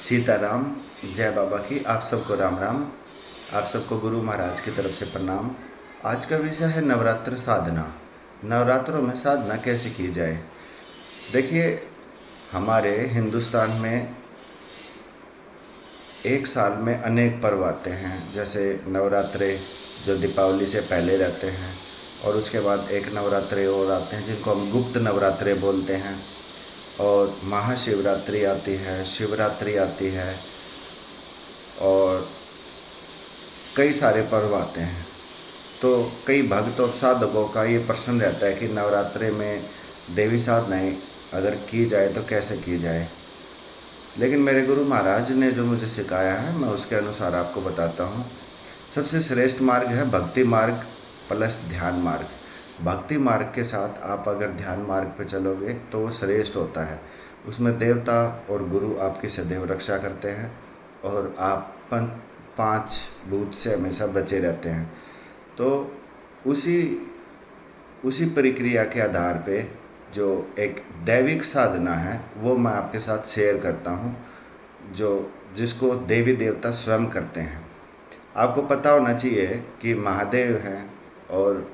सीताराम। जय बाबा की। आप सबको राम राम। आप सबको गुरु महाराज की तरफ से प्रणाम। आज का विषय है नवरात्र साधना। नवरात्रों में साधना कैसे की जाए। देखिए, हमारे हिंदुस्तान में एक साल में अनेक पर्व आते हैं, जैसे नवरात्रे जो दीपावली से पहले रहते हैं, और उसके बाद एक नवरात्रे और आते हैं जिनको हम गुप्त नवरात्रे बोलते हैं, और महाशिवरात्रि आती है, शिवरात्रि आती है, और कई सारे पर्व आते हैं। तो कई भक्त और साधकों का ये प्रश्न रहता है कि नवरात्रे में देवी साधनाएँ अगर की जाए तो कैसे की जाए। लेकिन मेरे गुरु महाराज ने जो मुझे सिखाया है, मैं उसके अनुसार आपको बताता हूँ। सबसे श्रेष्ठ मार्ग है भक्ति मार्ग प्लस ध्यान मार्ग। भक्ति मार्ग के साथ आप अगर ध्यान मार्ग पे चलोगे तो वो श्रेष्ठ होता है। उसमें देवता और गुरु आपकी सदैव रक्षा करते हैं, और आप 5 भूत से हमेशा बचे रहते हैं। तो उसी उसी प्रक्रिया के आधार पे जो एक दैविक साधना है वो मैं आपके साथ शेयर करता हूँ, जिसको देवी देवता स्वयं करते हैं। आपको पता होना चाहिए कि महादेव हैं, और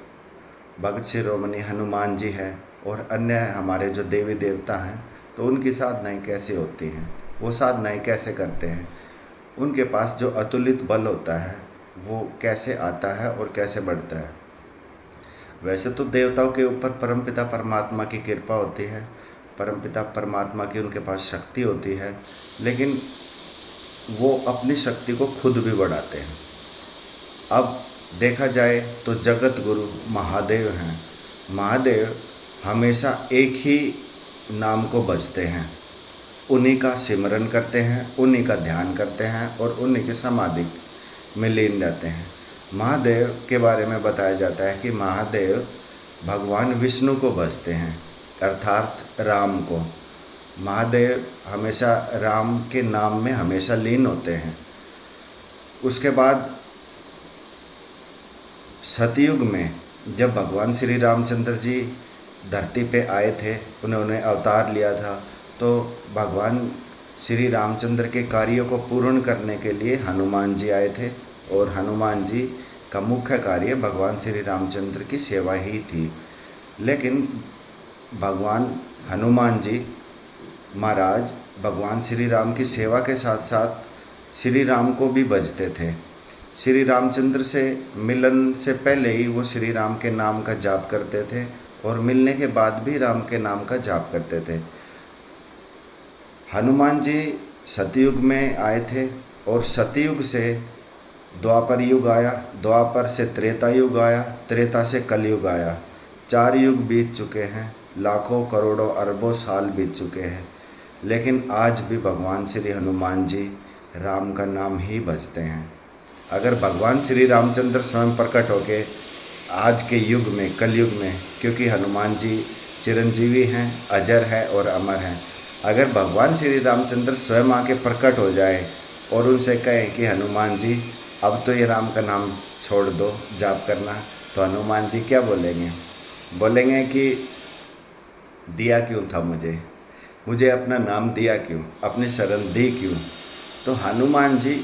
भगत शिरोमणि हनुमान जी हैं, और अन्य हमारे जो देवी देवता हैं, तो उनकी साधनाएँ कैसे होती हैं, वो साधनाएँ कैसे करते हैं, उनके पास जो अतुलित बल होता है वो कैसे आता है और कैसे बढ़ता है। वैसे तो देवताओं के ऊपर परमपिता परमात्मा की कृपा होती है, परमपिता परमात्मा की उनके पास शक्ति होती है, लेकिन वो अपनी शक्ति को खुद भी बढ़ाते हैं। अब देखा जाए तो जगत गुरु महादेव हैं। महादेव हमेशा एक ही नाम को भजते हैं, उन्हीं का सिमरन करते हैं, उन्हीं का ध्यान करते हैं, और उन्हीं के समाधि में लीन रहते हैं। महादेव के बारे में बताया जाता है कि महादेव भगवान विष्णु को भजते हैं, अर्थात राम को। महादेव हमेशा राम के नाम में हमेशा लीन होते हैं। उसके बाद सतयुग में जब भगवान श्री रामचंद्र जी धरती पे आए थे, उन्होंने अवतार लिया था, तो भगवान श्री रामचंद्र के कार्यों को पूर्ण करने के लिए हनुमान जी आए थे, और हनुमान जी का मुख्य कार्य भगवान श्री रामचंद्र की सेवा ही थी। लेकिन भगवान हनुमान जी महाराज भगवान श्री राम की सेवा के साथ साथ श्री राम को भी भजते थे। श्री रामचंद्र से मिलन से पहले ही वो श्री राम के नाम का जाप करते थे, और मिलने के बाद भी राम के नाम का जाप करते थे। हनुमान जी सतयुग में आए थे, और सतयुग से द्वापर युग आया, द्वापर से त्रेता युग आया, त्रेता से कलयुग आया। 4 युग बीत चुके हैं, लाखों करोड़ों अरबों साल बीत चुके हैं, लेकिन आज भी भगवान श्री हनुमान जी राम का नाम ही भजते हैं। अगर भगवान श्री रामचंद्र स्वयं प्रकट होके आज के युग में, कलयुग में, क्योंकि हनुमान जी चिरंजीवी हैं, अजर है और अमर हैं, अगर भगवान श्री रामचंद्र स्वयं आके प्रकट हो जाए और उनसे कहें कि हनुमान जी अब तो ये राम का नाम छोड़ दो, जाप करना, तो हनुमान जी क्या बोलेंगे? बोलेंगे कि दिया क्यों था मुझे अपना नाम दिया क्यों, अपनी शरण दी क्यों। तो हनुमान जी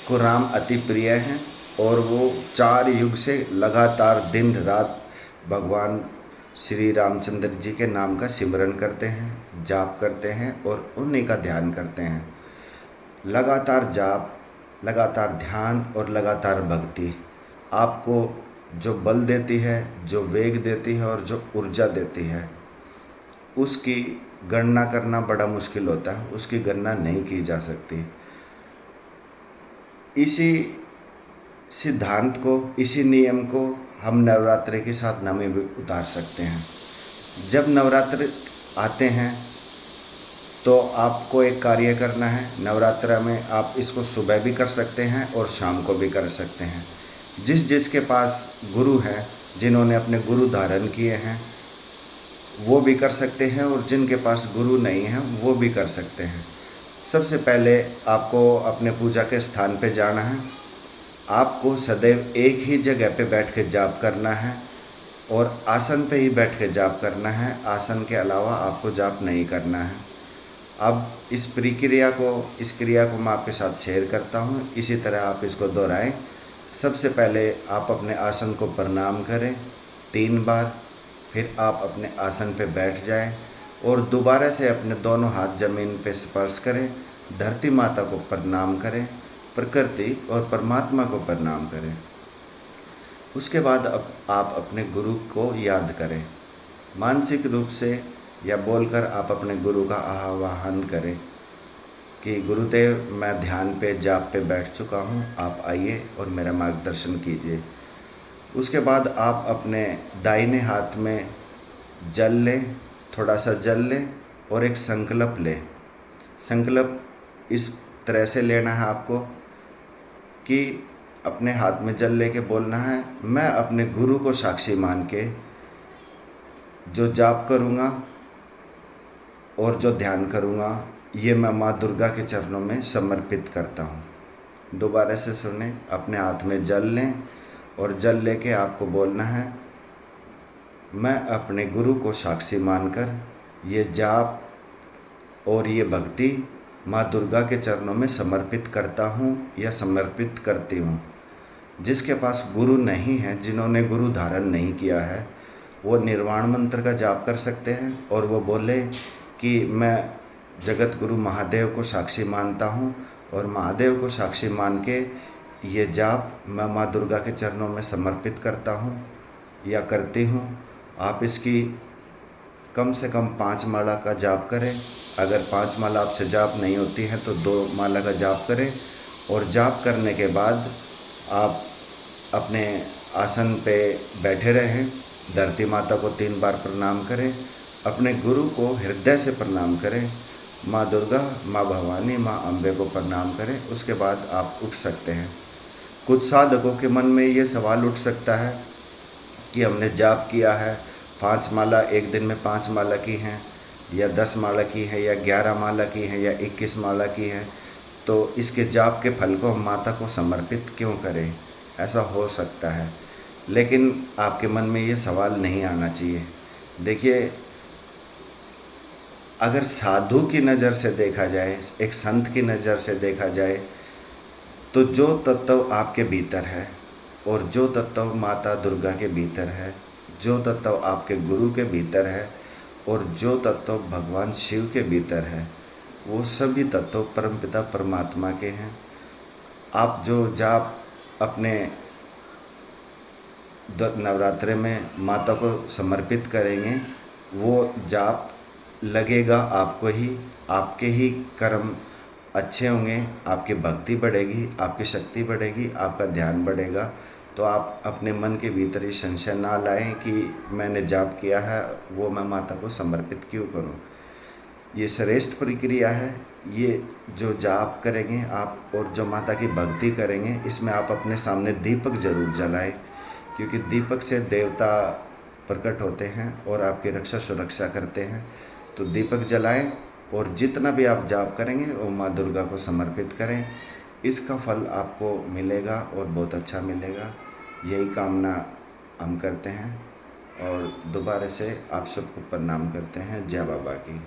को राम अति प्रिय हैं, और वो 4 युग से लगातार दिन रात भगवान श्री रामचंद्र जी के नाम का सिमरन करते हैं, जाप करते हैं, और उन्हीं का ध्यान करते हैं। लगातार जाप, लगातार ध्यान और लगातार भक्ति आपको जो बल देती है, जो वेग देती है, और जो ऊर्जा देती है, उसकी गणना करना बड़ा मुश्किल होता है, उसकी गणना नहीं की जा सकती। इसी सिद्धांत को, इसी नियम को हम नवरात्रि की साधना में भी उतार सकते हैं। जब नवरात्र आते हैं तो आपको एक कार्य करना है। नवरात्र में आप इसको सुबह भी कर सकते हैं और शाम को भी कर सकते हैं। जिसके पास गुरु हैं, जिन्होंने अपने गुरु धारण किए हैं, वो भी कर सकते हैं, और जिनके पास गुरु नहीं है वो भी कर सकते हैं। सबसे पहले आपको अपने पूजा के स्थान पे जाना है। आपको सदैव एक ही जगह पे बैठ के जाप करना है, और आसन पे ही बैठ के जाप करना है। आसन के अलावा आपको जाप नहीं करना है। अब इस क्रिया को मैं आपके साथ शेयर करता हूँ, इसी तरह आप इसको दोहराएं। सबसे पहले आप अपने आसन को प्रणाम करें 3 बार, फिर आप अपने आसन पे बैठ जाएं और दोबारा से अपने दोनों हाथ ज़मीन पे स्पर्श करें, धरती माता को प्रणाम करें, प्रकृति और परमात्मा को प्रणाम करें। उसके बाद अब आप अपने गुरु को याद करें, मानसिक रूप से या बोलकर आप अपने गुरु का आह्वान करें कि गुरुदेव मैं ध्यान पे जाप पे बैठ चुका हूँ, आप आइए और मेरा मार्गदर्शन कीजिए। उसके बाद आप अपने दाहिने हाथ में जल लें, थोड़ा सा जल लें और एक संकल्प लें। संकल्प इस तरह से लेना है आपको कि अपने हाथ में जल लेके बोलना है, मैं अपने गुरु को साक्षी मान के जो जाप करूँगा और जो ध्यान करूँगा ये मैं माँ दुर्गा के चरणों में समर्पित करता हूँ। दोबारा से सुने, अपने हाथ में जल लें और जल लेके आपको बोलना है, मैं अपने गुरु को साक्षी मानकर ये जाप और ये भक्ति माँ दुर्गा के चरणों में समर्पित करता हूँ या समर्पित करती हूँ। जिसके पास गुरु नहीं है, जिन्होंने गुरु धारण नहीं किया है, वो निर्वाण मंत्र का जाप कर सकते हैं और वो बोले कि मैं जगत गुरु महादेव को साक्षी मानता हूँ और महादेव को साक्षी मान के ये जाप मैं माँ दुर्गा के चरणों में समर्पित करता हूँ या करती हूँ। आप इसकी कम से कम 5 माला का जाप करें। अगर 5 माला आपसे जाप नहीं होती है तो 2 माला का जाप करें और जाप करने के बाद आप अपने आसन पे बैठे रहें, धरती माता को 3 बार प्रणाम करें, अपने गुरु को हृदय से प्रणाम करें, माँ दुर्गा, माँ भवानी, माँ अम्बे को प्रणाम करें। उसके बाद आप उठ सकते हैं। कुछ साधकों के मन में ये सवाल उठ सकता है कि हमने जाप किया है, 5 माला एक दिन में 5 माला की हैं या 10 माला की है या 11 माला की है या 21 माला की है, तो इसके जाप के फल को हम माता को समर्पित क्यों करें? ऐसा हो सकता है, लेकिन आपके मन में ये सवाल नहीं आना चाहिए। देखिए, अगर साधु की नज़र से देखा जाए, एक संत की नज़र से देखा जाए, तो जो तत्व आपके भीतर है और जो तत्व माता दुर्गा के भीतर है, जो तत्व आपके गुरु के भीतर है और जो तत्व भगवान शिव के भीतर है, वो सभी तत्व परमपिता परमात्मा के हैं। आप जो जाप अपने नवरात्रे में माता को समर्पित करेंगे, वो जाप लगेगा आपको ही, आपके ही कर्म अच्छे होंगे, आपकी भक्ति बढ़ेगी, आपकी शक्ति बढ़ेगी, आपका ध्यान बढ़ेगा। तो आप अपने मन के भीतर ही संशय ना लाएं कि मैंने जाप किया है, वो मैं माता को समर्पित क्यों करूं। ये श्रेष्ठ प्रक्रिया है। ये जो जाप करेंगे आप और जो माता की भक्ति करेंगे, इसमें आप अपने सामने दीपक ज़रूर जलाएं, क्योंकि दीपक से देवता प्रकट होते हैं और आपकी रक्षा सुरक्षा करते हैं। तो दीपक जलाएं और जितना भी आप जाप करेंगे वो माँ दुर्गा को समर्पित करें। इसका फल आपको मिलेगा और बहुत अच्छा मिलेगा। यही कामना हम करते हैं और दोबारा से आप सबको प्रणाम करते हैं। जय बाबा की।